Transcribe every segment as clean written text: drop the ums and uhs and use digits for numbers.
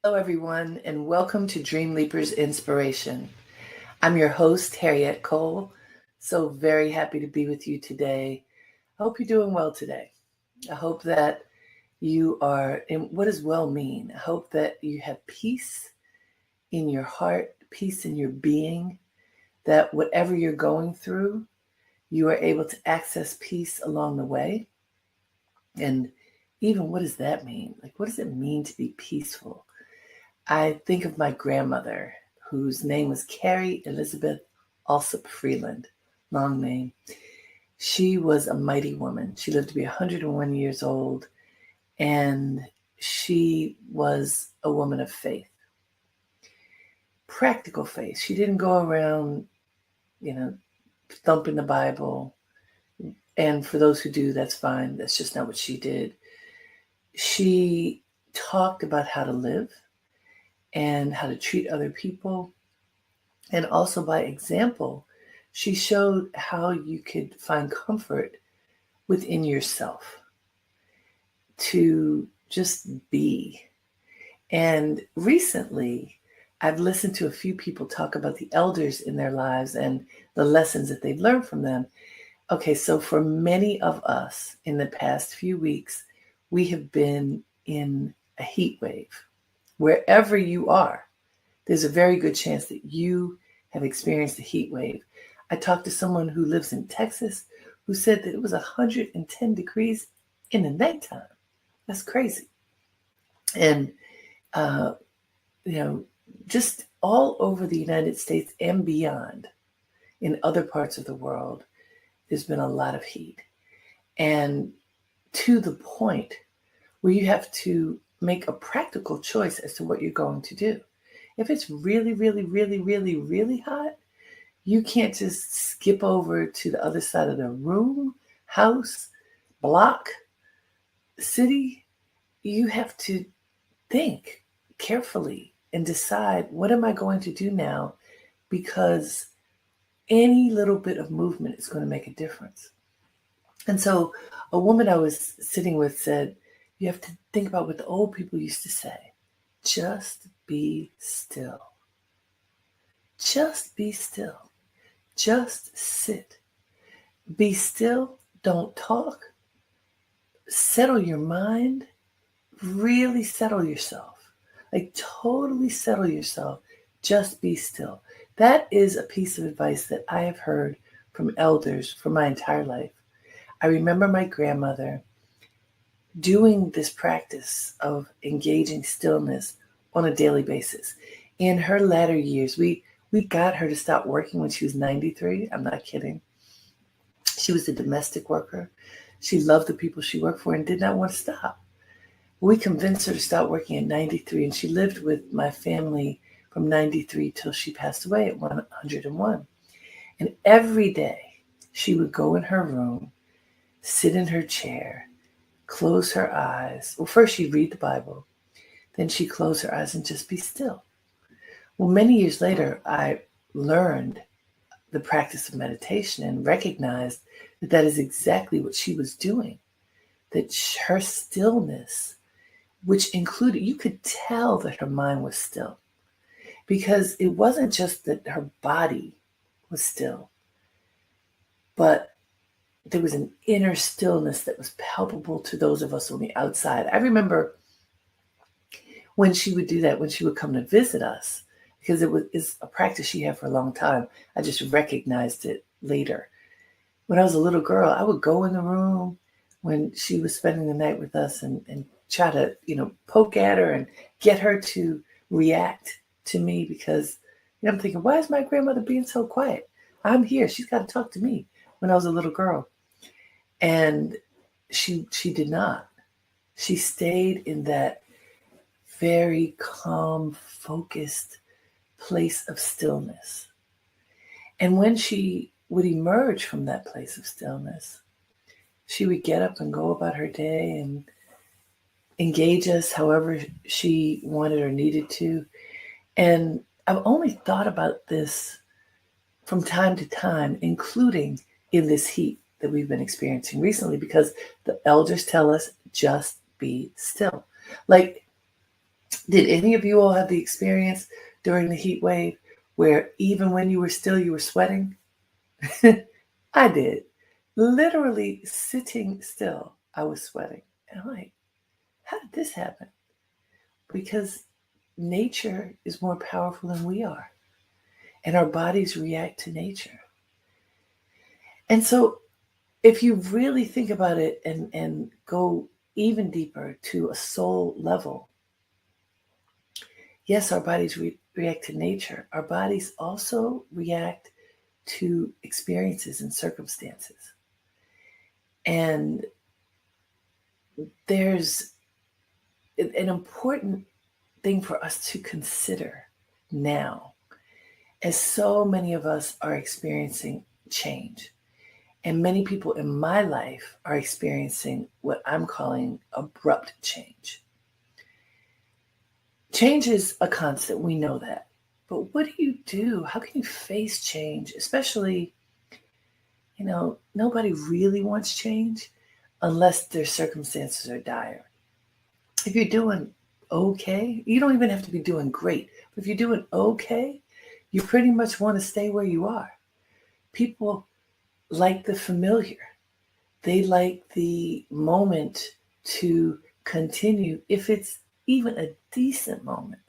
Hello, everyone, and welcome to Dreamleapers Inspiration. I'm your host, Harriette Cole. So very happy to be with you today. I hope you're doing well today. I hope that you are, and what does well mean? I hope that you have peace in your heart, peace in your being, that whatever you're going through, you are able to access peace along the way. And even what does that mean? Like, what does it mean to be peaceful? I think of my grandmother, whose name was Carrie Elizabeth Alsop Freeland, long name. She was a mighty woman. She lived to be 101 years old, and she was a woman of faith, practical faith. She didn't go around, you know, thumping the Bible. And for those who do, that's fine. That's just not what she did. She talked about how to live and how to treat other people. And also by example, she showed how you could find comfort within yourself to just be. And recently, I've listened to a few people talk about the elders in their lives and the lessons that they've learned from them. Okay, so for many of us in the past few weeks, we have been in a heat wave. Wherever you are, there's a very good chance that you have experienced a heat wave. I talked to someone who lives in Texas who said that it was 110 degrees in the nighttime. That's crazy. And, uh, you know, just all over the United States and beyond, in other parts of the world, there's been a lot of heat. And to the point where you have to make a practical choice as to what you're going to do. If it's really, really, really, really, really hot, you can't just skip over to the other side of the room, house, block, city. You have to think carefully and decide, what am I going to do now? Because any little bit of movement is going to make a difference. And so a woman I was sitting with said, you have to think about what the old people used to say. Just be still. Just be still. Just sit. Be still. Don't talk. Settle your mind. Really settle yourself. Like, totally settle yourself. Just be still. That is a piece of advice that I have heard from elders for my entire life. I remember my grandmother doing this practice of engaging stillness on a daily basis. In her latter years, we got her to stop working when she was 93. I'm not kidding. She was a domestic worker. She loved the people she worked for and did not want to stop. We convinced her to stop working at 93, and she lived with my family from 93 till she passed away at 101. And every day she would go in her room, sit in her chair, close her eyes. Well, first she'd read the Bible, then she'd close her eyes and just be still. Well, many years later, I learned the practice of meditation and recognized that that is exactly what she was doing. That her stillness, which included, you could tell that her mind was still because it wasn't just that her body was still, but there was an inner stillness that was palpable to those of us on the outside. I remember when she would do that, when she would come to visit us, because it's a practice she had for a long time. I just recognized it later. When I was a little girl, I would go in the room when she was spending the night with us and try to, poke at her and get her to react to me because I'm thinking, why is my grandmother being so quiet? I'm here. She's got to talk to me when I was a little girl. And she did not. She stayed in that very calm, focused place of stillness. And when she would emerge from that place of stillness, she would get up and go about her day and engage us however she wanted or needed to. And I've only thought about this from time to time, including in this heat that we've been experiencing recently, because the elders tell us just be still. Like, Did any of you all have the experience during the heat wave where even when you were still, you were sweating? I did. Literally sitting still, I was sweating. And I'm like, how did this happen? Because nature is more powerful than we are, and our bodies react to nature. And so, if you really think about it and go even deeper to a soul level, yes, our bodies react to nature. Our bodies also react to experiences and circumstances. And there's an important thing for us to consider now, as so many of us are experiencing change. And many people in my life are experiencing what I'm calling abrupt change. Change is a constant, we know that. But what do you do? How can you face change? Especially, nobody really wants change unless their circumstances are dire. If you're doing okay, you don't even have to be doing great. But if you're doing okay, you pretty much want to stay where you are. People like the familiar. They like the moment to continue if it's even a decent moment.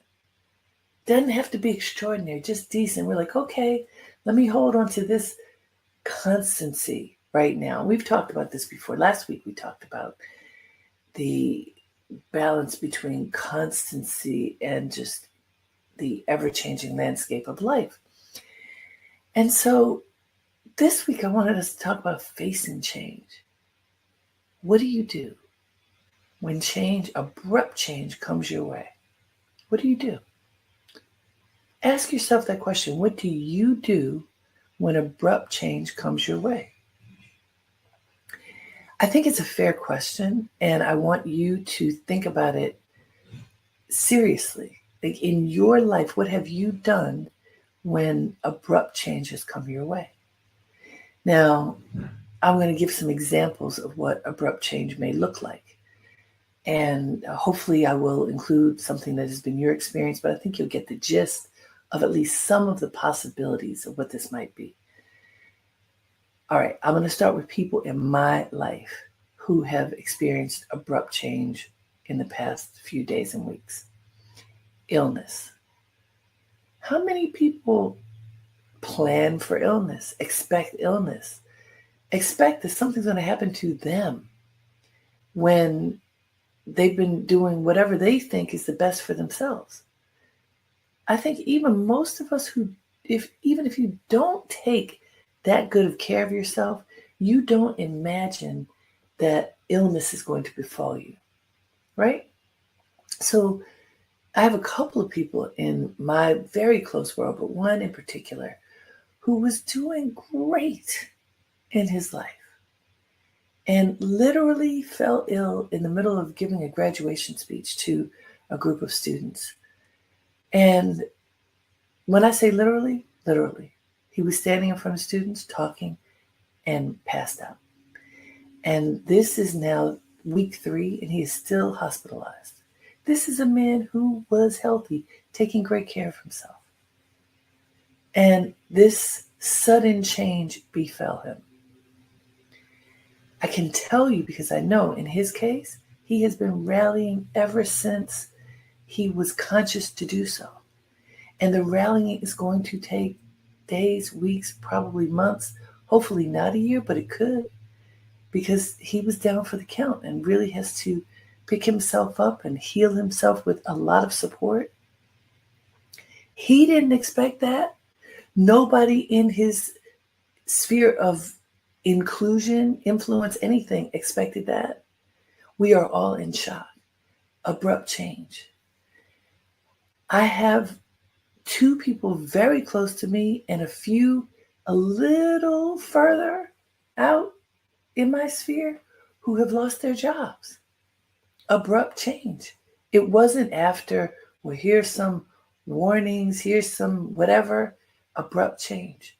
Doesn't have to be extraordinary, just decent. We're like, okay, let me hold on to this constancy right now. We've talked about this before. Last week we talked about the balance between constancy and just the ever-changing landscape of life. And so this week I wanted us to talk about facing change. What do you do when abrupt change comes your way? What do you do? Ask yourself that question. What do you do when abrupt change comes your way? I think it's a fair question, and I want you to think about it seriously. Like, in your life, what have you done when abrupt change has come your way? Now, I'm going to give some examples of what abrupt change may look like. And hopefully I will include something that has been your experience, but I think you'll get the gist of at least some of the possibilities of what this might be. All right, I'm going to start with people in my life who have experienced abrupt change in the past few days and weeks. Illness. How many people plan for illness, expect that something's going to happen to them when they've been doing whatever they think is the best for themselves? I think even most of us even if you don't take that good of care of yourself, you don't imagine that illness is going to befall you, right? So I have a couple of people in my very close world, but one in particular who was doing great in his life and literally fell ill in the middle of giving a graduation speech to a group of students. And when I say literally, he was standing in front of students talking and passed out. And this is now week 3, and he is still hospitalized. This is a man who was healthy, taking great care of himself. And this sudden change befell him. I can tell you, because I know in his case, he has been rallying ever since he was conscious to do so. And the rallying is going to take days, weeks, probably months, hopefully not a year, but it could, because he was down for the count and really has to pick himself up and heal himself with a lot of support. He didn't expect that. Nobody in his sphere of inclusion, influence, anything expected that. We are all in shock. Abrupt change. I have 2 people very close to me and a few a little further out in my sphere who have lost their jobs. Abrupt change. It wasn't after, well, here's some warnings, here's some whatever. Abrupt change.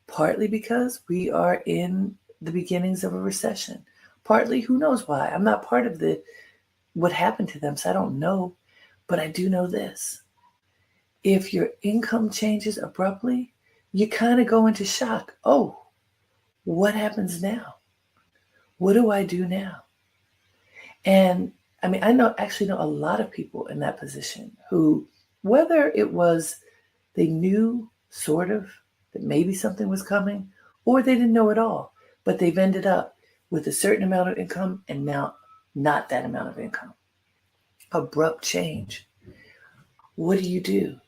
Partly because we are in the beginnings of a recession. Partly, who knows why. I'm not part of what happened to them, so I don't know. But I do know this. If your income changes abruptly, you kind of go into shock. Oh, what happens now? What do I do now? And I mean, actually know a lot of people in that position who, whether it was they knew sort of that maybe something was coming, or they didn't know at all, but they've ended up with a certain amount of income and now not that amount of income. Abrupt change. What do?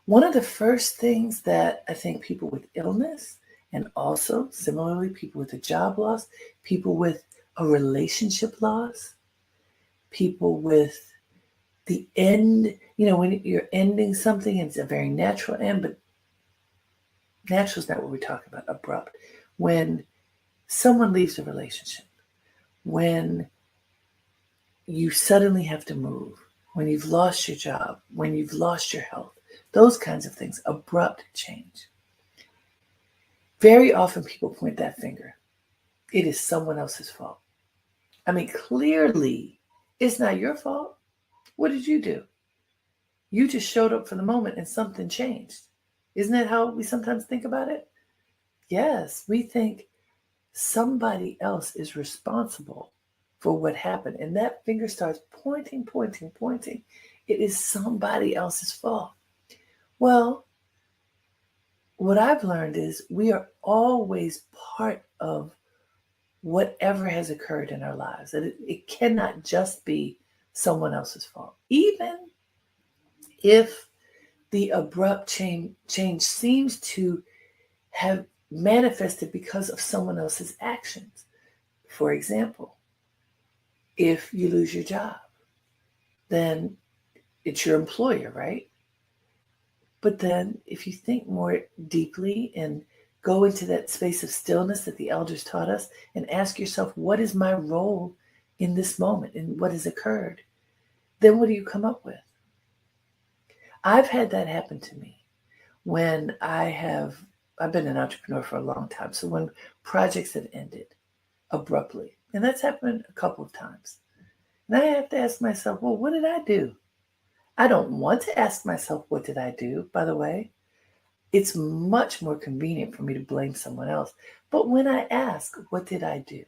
One of the first things that I think people with illness, and also similarly people with a job loss, people with a relationship loss, people with the end, when you're ending something, it's a very natural end, but natural is not what we're talking about, abrupt. When someone leaves a relationship, when you suddenly have to move, when you've lost your job, when you've lost your health, those kinds of things, abrupt change. Very often people point that finger. It is someone else's fault. I mean, clearly, it's not your fault. What did you do? You just showed up for the moment and something changed. Isn't that how we sometimes think about it? Yes, we think somebody else is responsible for what happened. And that finger starts pointing. It is somebody else's fault. Well, what I've learned is we are always part of whatever has occurred in our lives. That it cannot just be someone else's fault. Even if the abrupt change seems to have manifested because of someone else's actions. For example, if you lose your job, then it's your employer, right? But then if you think more deeply and go into that space of stillness that the elders taught us and ask yourself, what is my role in this moment and what has occurred? Then what do you come up with? I've had that happen to me when I've been an entrepreneur for a long time. So when projects have ended abruptly, and that's happened a couple of times, and I have to ask myself, well, what did I do? I don't want to ask myself, what did I do, by the way? It's much more convenient for me to blame someone else. But when I ask, what did I do?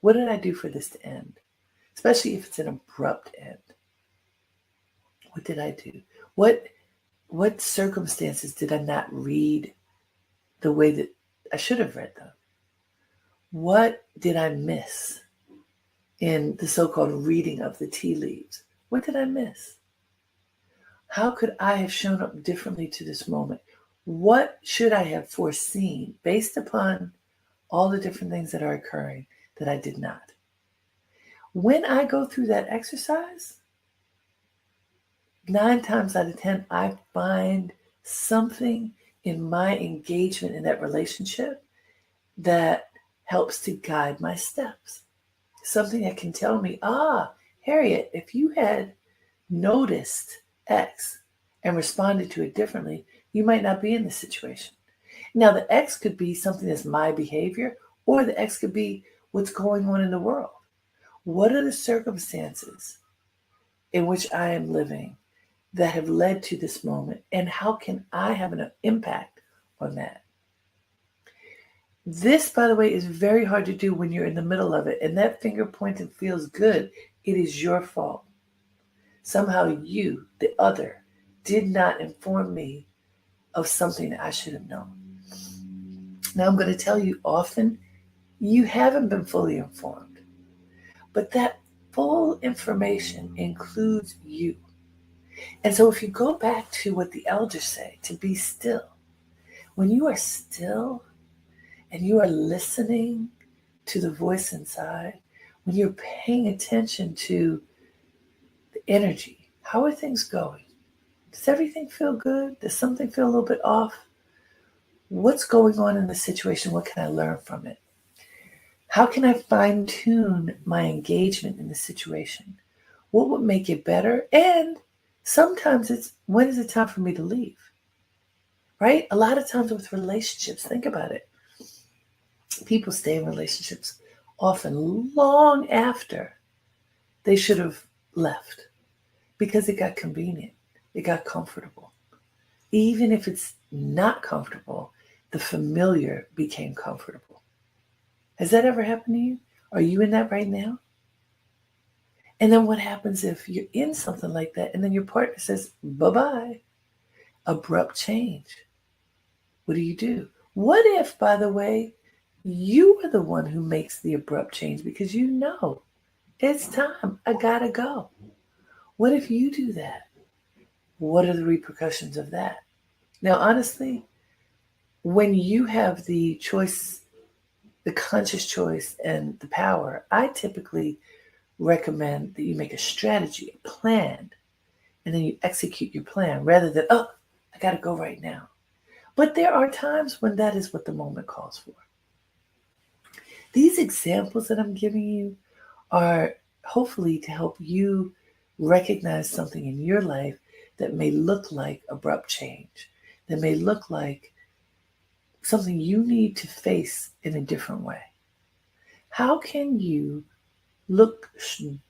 What did I do for this to end? Especially if it's an abrupt end. What did I do? What circumstances did I not read the way that I should have read them? What did I miss in the so-called reading of the tea leaves? What did I miss? How could I have shown up differently to this moment? What should I have foreseen based upon all the different things that are occurring that I did not? When I go through that exercise, 9 times out of 10, I find something in my engagement in that relationship that helps to guide my steps. Something that can tell me, Harriette, if you had noticed X and responded to it differently, you might not be in this situation. Now, the X could be something that's my behavior, or the X could be what's going on in the world. What are the circumstances in which I am living that have led to this moment, and how can I have an impact on that? This, by the way, is very hard to do when you're in the middle of it, and that finger pointing feels good. It is your fault. Somehow you, the other, did not inform me of something that I should have known. Now, I'm going to tell you, often you haven't been fully informed, but that full information includes you. And so if you go back to what the elders say, to be still, when you are still and you are listening to the voice inside, when you're paying attention to the energy, how are things going? Does everything feel good? Does something feel a little bit off? What's going on in the situation? What can I learn from it? How can I fine tune my engagement in the situation? What would make it better? And sometimes it's, when is it time for me to leave? Right? A lot of times with relationships, think about it. People stay in relationships often long after they should have left because it got convenient. It got comfortable. Even if it's not comfortable, the familiar became comfortable. Has that ever happened to you? Are you in that right now? And then what happens if you're in something like that and then your partner says, bye-bye, abrupt change? What do? What if, by the way, you are the one who makes the abrupt change because you know it's time. I gotta go. What if you do that? What are the repercussions of that? Now, honestly, when you have the choice, the conscious choice and the power, I typically recommend that you make a strategy, a plan, and then you execute your plan rather than, oh, I got to go right now. But there are times when that is what the moment calls for. These examples that I'm giving you are hopefully to help you recognize something in your life that may look like abrupt change, that may look like something you need to face in a different way. How can you look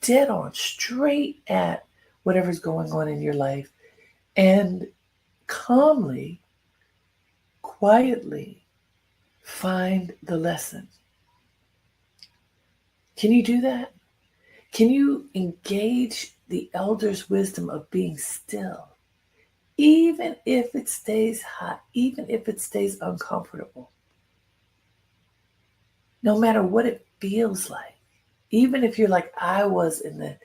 dead on, straight at whatever's going on in your life and calmly, quietly find the lesson? Can you do that? Can you engage the elder's wisdom of being still, even if it stays hot, even if it stays uncomfortable? No matter what it feels like, even if you're like I was in the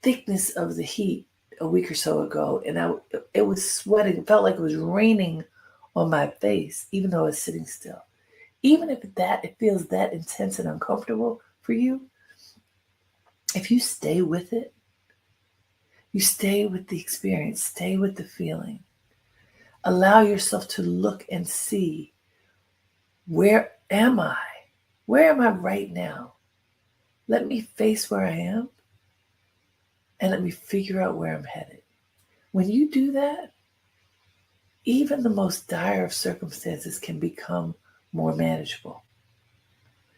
thickness of the heat a week or so ago, and it was sweating, it felt like it was raining on my face, even though I was sitting still. Even if it feels that intense and uncomfortable for you, if you stay with it, you stay with the experience, stay with the feeling. Allow yourself to look and see, where am I? Where am I right now? Let me face where I am and let me figure out where I'm headed. When you do that, even the most dire of circumstances can become more manageable.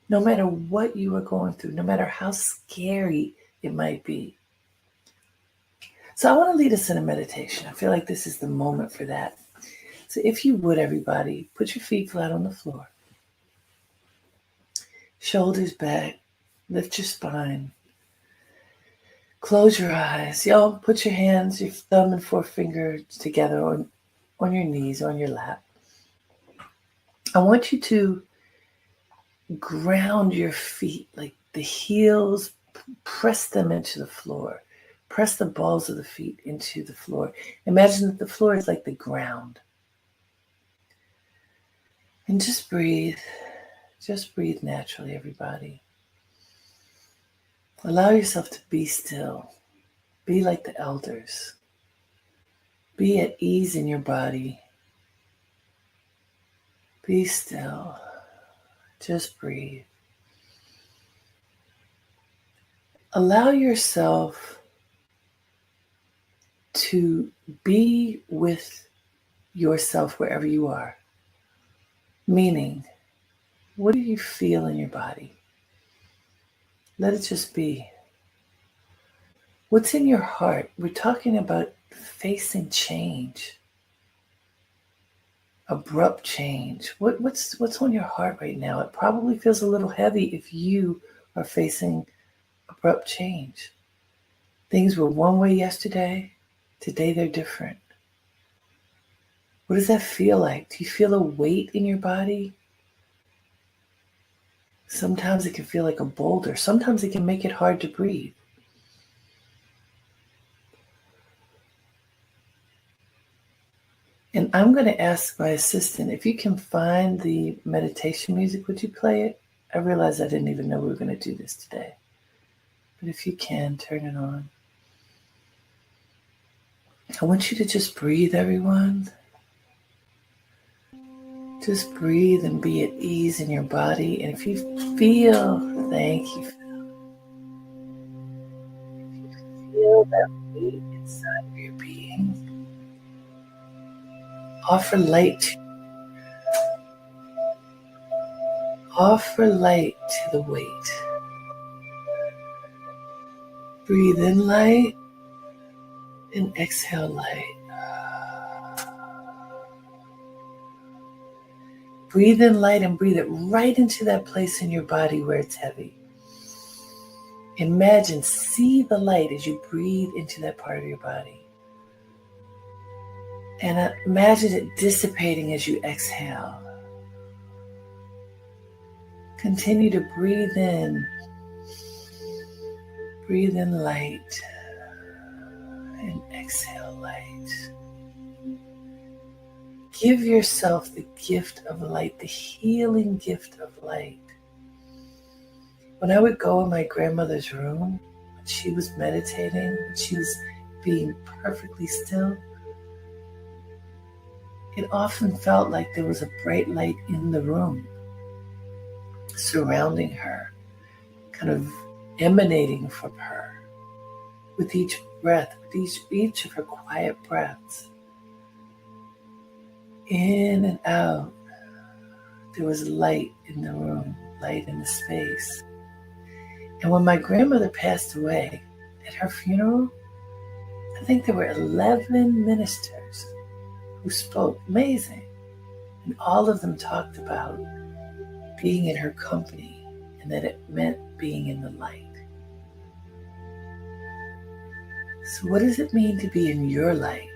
No matter what you are going through, no matter how scary it might be. So I want to lead us in a meditation. I feel like this is the moment for that. So if you would, everybody, put your feet flat on the floor. Shoulders back. Lift your spine. Close your eyes. Y'all put your hands, your thumb and forefinger together on your knees, on your lap. I want you to ground your feet, like the heels, press them into the floor. Press the balls of the feet into the floor. Imagine that the floor is like the ground. And just breathe. Just breathe naturally, everybody. Allow yourself to be still. Be like the elders. Be at ease in your body. Be still. Just breathe. Allow yourself to be with yourself wherever you are. Meaning, what do you feel in your body? Let it just be. What's in your heart? We're talking about facing change. Abrupt change. What's on your heart right now? It probably feels a little heavy if you are facing abrupt change. Things were one way yesterday. Today they're different. What does that feel like? Do you feel a weight in your body? Sometimes it can feel like a boulder. Sometimes it can make it hard to breathe. And I'm going to ask my assistant, if you can find the meditation music, would you play it? I realize I didn't even know we were going to do this today. But if you can, turn it on. I want you to just breathe, everyone. Just breathe and be at ease in your body. And if you feel, thank you. If you feel that weight inside of your being, offer light to the weight. Breathe in light. And exhale light. Breathe in light and breathe it right into that place in your body where it's heavy. Imagine, see the light as you breathe into that part of your body. And imagine it dissipating as you exhale. Continue to breathe in light, and exhale light. Give yourself the gift of light, the healing gift of light. When I would go in my grandmother's room, when she was meditating, when she was being perfectly still, it often felt like there was a bright light in the room, surrounding her, kind of emanating from her with each breath, with each of her quiet breaths. In and out, there was light in the room, light in the space. And when my grandmother passed away, at her funeral, I think there were 11 ministers who spoke. Amazing. And all of them talked about being in her company and that it meant being in the light. So what does it mean to be in your light?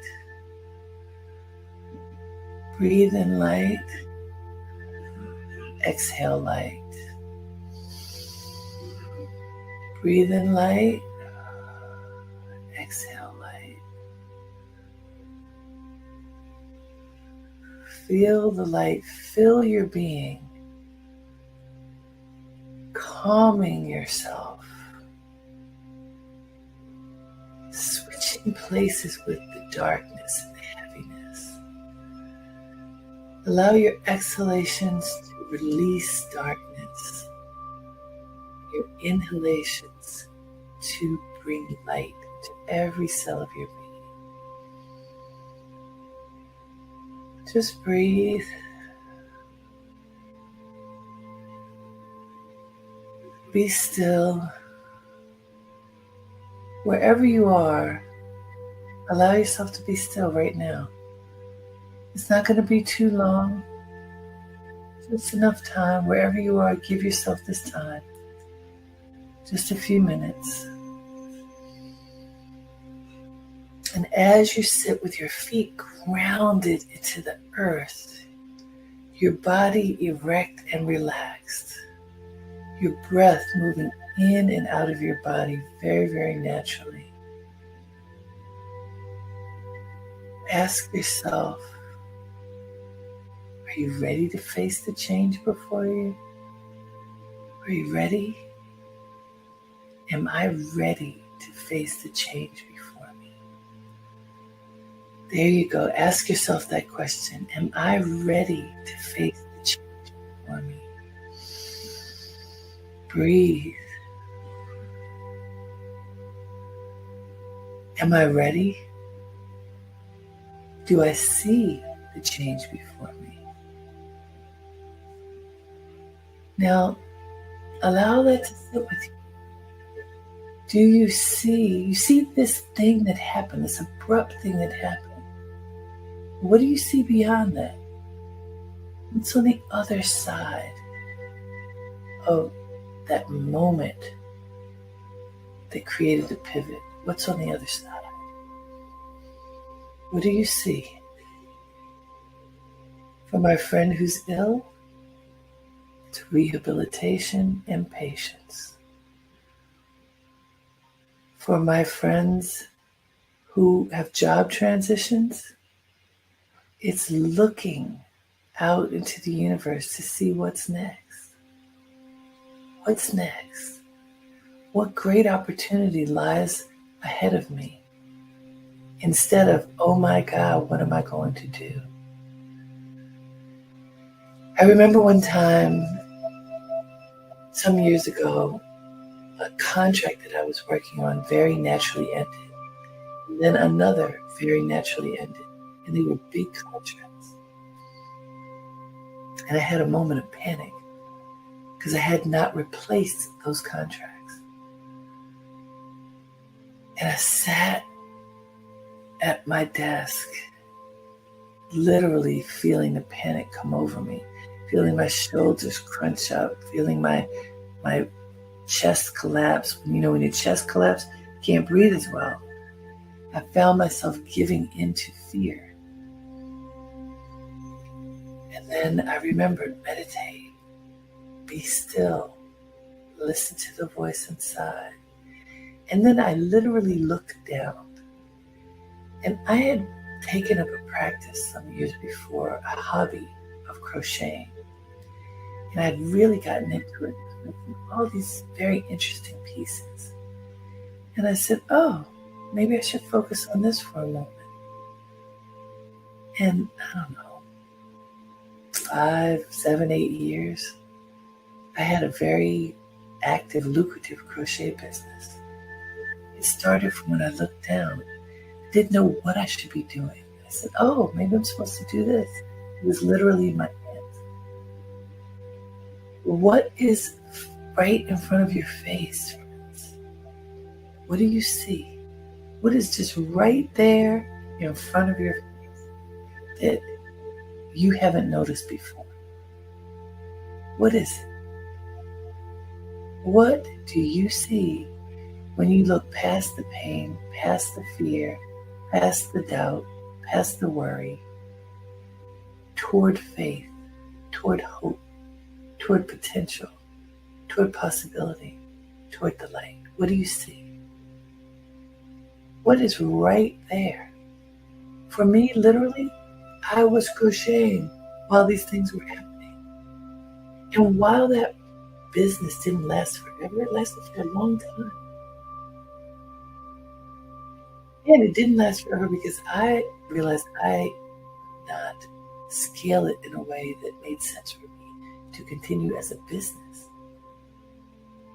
Breathe in light, exhale light. Breathe in light, exhale light. Feel the light fill your being, calming yourself, switching places with the darkness and the heaviness. Allow your exhalations to release darkness, your inhalations to bring light to every cell of your being. Just breathe. Be still. Wherever you are, allow yourself to be still right now. It's not going to be too long. Just enough time. Wherever you are, give yourself this time. Just a few minutes. And as you sit with your feet grounded into the earth, your body erect and relaxed, your breath moving in and out of your body very, very naturally. Ask yourself, are you ready to face the change before you? Are you ready? Am I ready to face the change before me? There you go. Ask yourself that question. Am I ready to face the change before me? Breathe. Am I ready? Do I see the change before me? Now, allow that to sit with you. Do you see this thing that happened, this abrupt thing that happened? What do you see beyond that? What's on the other side of that moment that created the pivot? What's on the other side? What do you see? For my friend who's ill, it's rehabilitation and patience. For my friends who have job transitions, it's looking out into the universe to see what's next. What's next? What great opportunity lies ahead of me? Instead of, oh my God, what am I going to do? I remember one time, some years ago, a contract that I was working on very naturally ended. And then another very naturally ended. And they were big contracts. And I had a moment of panic because I had not replaced those contracts. And I sat at my desk, literally feeling the panic come over me, feeling my shoulders crunch up, feeling my chest collapse. When your chest collapses, you can't breathe as well. I found myself giving into fear. And then I remembered, meditate, be still, listen to the voice inside. And then I literally looked down. And I had taken up a practice some years before, a hobby of crocheting. And I'd really gotten into it, making all these very interesting pieces. And I said, oh, maybe I should focus on this for a moment. And I don't know, 5, 7, 8 years, I had a very active, lucrative crochet business. It started from when I looked down. I didn't know what I should be doing. I said, oh, maybe I'm supposed to do this. It was literally in my hands. What is right in front of your face, friends? What do you see? What is just right there in front of your face that you haven't noticed before? What is it? What do you see when you look past the pain, past the fear, past the doubt, past the worry, toward faith, toward hope, toward potential, toward possibility, toward the light? What do you see? What is right there? For me, literally, I was crocheting while these things were happening. And while that business didn't last forever, it lasted for a long time. And it didn't last forever because I realized I could not scale it in a way that made sense for me to continue as a business.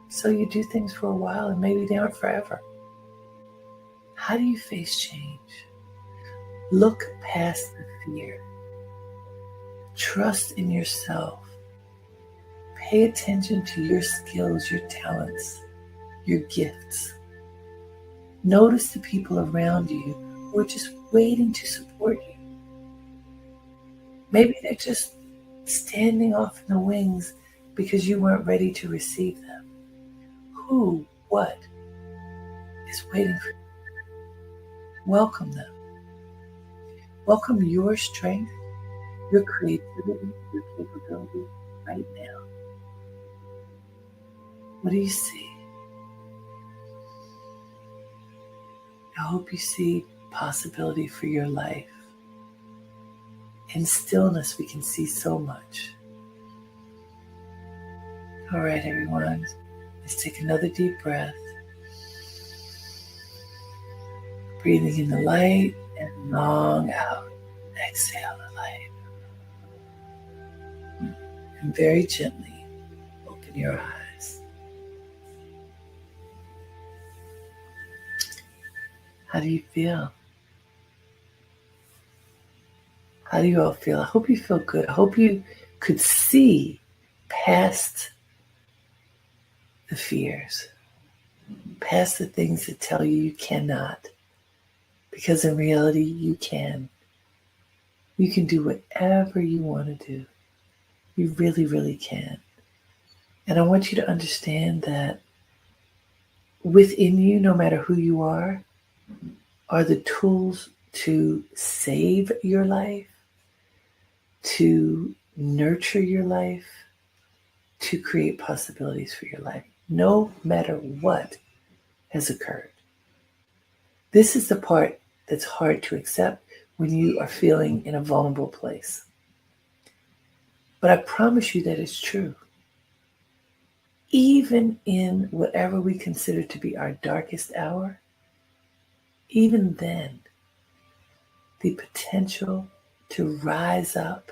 So you do things for a while and maybe they aren't forever. How do you face change? Look past the fear. Trust in yourself. Pay attention to your skills, your talents, your gifts. Notice the people around you who are just waiting to support you. Maybe they're just standing off in the wings because you weren't ready to receive them. Who, what is waiting for you? Welcome them. Welcome your strength, your creativity, your capability right now. What do you see? I hope you see possibility for your life. In stillness, we can see so much. All right, everyone. Let's take another deep breath. Breathing in the light and long out. Exhale the light. And very gently open your eyes. How do you feel? How do you all feel? I hope you feel good. I hope you could see past the fears, past the things that tell you you cannot. Because in reality, you can. You can do whatever you want to do. You really, really can. And I want you to understand that within you, no matter who you are the tools to save your life, to nurture your life, to create possibilities for your life, no matter what has occurred. This is the part that's hard to accept when you are feeling in a vulnerable place. But I promise you that it's true. Even in whatever we consider to be our darkest hour, even then, the potential to rise up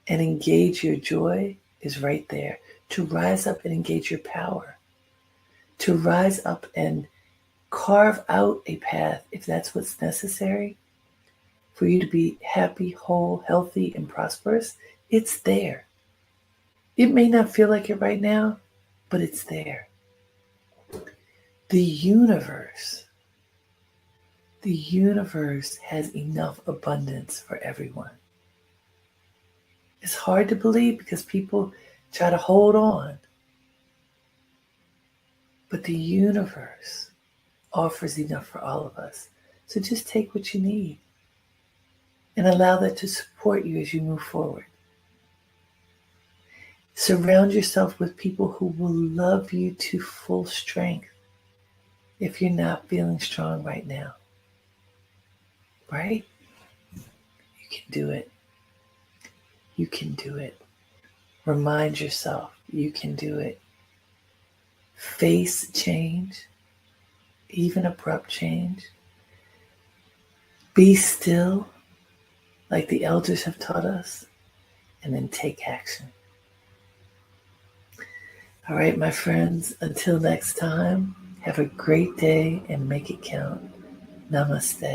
and engage your joy is right there. To rise up and engage your power. To rise up and carve out a path, if that's what's necessary, for you to be happy, whole, healthy, and prosperous. It's there. It may not feel like it right now, but it's there. The universe The universe has enough abundance for everyone. It's hard to believe because people try to hold on. But the universe offers enough for all of us. So just take what you need and allow that to support you as you move forward. Surround yourself with people who will love you to full strength if you're not feeling strong right now. Right? You can do it. You can do it. Remind yourself you can do it. Face change, even abrupt change. Be still, like the elders have taught us, and then take action. All right, my friends, until next time, have a great day and make it count. Namaste.